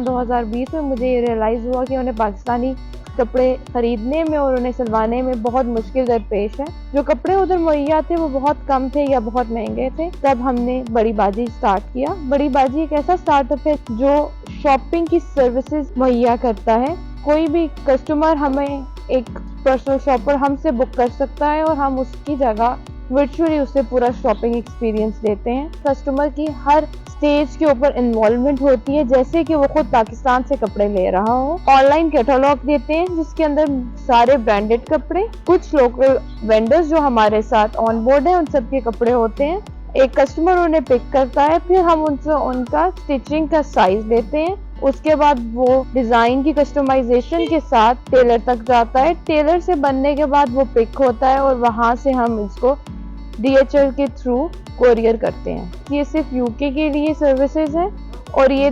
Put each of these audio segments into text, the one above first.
2020 में मुझे ये रियलाइज़ हुआ कि उन्हें पाकिस्तानी कपड़े खरीदने में और उन्हें सिलवाने में बहुत मुश्किल दरपेश है। जो कपड़े उधर मुहैया थे वो बहुत कम थे या बहुत महंगे थे। तब हमने बड़ी बाजी स्टार्ट किया। बड़ी बाजी एक ऐसा स्टार्टअप है जो शॉपिंग की सर्विसेज मुहैया करता है। कोई भी कस्टमर हमें एक पर्सनल शॉपर हमसे बुक कर सकता है और हम उसकी जगह वर्चुअली उसे पूरा शॉपिंग एक्सपीरियंस देते हैं। कस्टमर की हर स्टेज के ऊपर इन्वॉल्वमेंट होती है, जैसे कि वो खुद पाकिस्तान से कपड़े ले रहा हो। ऑनलाइन कैटलॉग देते हैं जिसके अंदर सारे ब्रांडेड कपड़े, कुछ लोकल वेंडर्स जो हमारे साथ ऑन बोर्ड है उन सब के कपड़े होते हैं। एक कस्टमर उन्हें पिक करता है, फिर हम उनसे उनका स्टिचिंग का साइज लेते हैं। उसके बाद वो डिजाइन की कस्टमाइजेशन के साथ टेलर तक जाता है। टेलर से बनने के बाद वो पिक होता है और वहां से हम इसको DHL के थ्रू कोरियर करते हैं। ये सिर्फ यूके के लिए सर्विसेज है और ये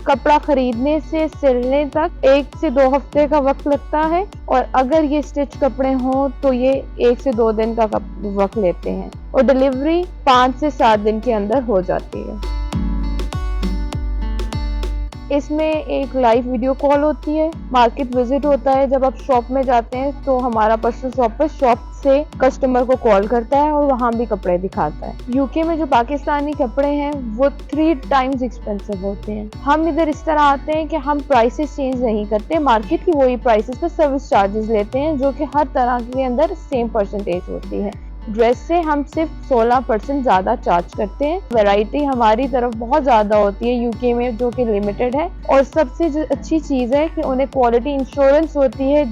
कपड़ा खरीदने से सिलने तक 1 से 2 हफ्ते का वक्त लगता है और अगर ये स्टिच कपड़े हों तो ये 1 से 2 दिन का वक्त लेते हैं और डिलीवरी 5 से 7 दिन के अंदर हो जाती है। इसमें एक लाइव वीडियो कॉल होती है, मार्केट विजिट होता है। जब आप शॉप में जाते हैं तो हमारा पर्सनल शॉपर शॉप से कस्टमर को कॉल करता है और वहाँ भी कपड़े दिखाता है। यूके में जो पाकिस्तानी कपड़े हैं वो 3 टाइम्स एक्सपेंसिव होते हैं। हम इधर इस तरह आते हैं कि हम प्राइसेस चेंज नहीं करते, मार्केट की वही प्राइसेस पर सर्विस चार्जेस लेते हैं जो कि हर तरह के अंदर सेम परसेंटेज होती है। ड्रेस से हम सिर्फ 16% ज़्यादा चार्ज करते हैं। वैरायटी हमारी तरफ बहुत ज़्यादा होती है यूके में, जो कि लिमिटेड है। और सबसे जो अच्छी चीज़ है कि उन्हें क्वालिटी इंश्योरेंस होती है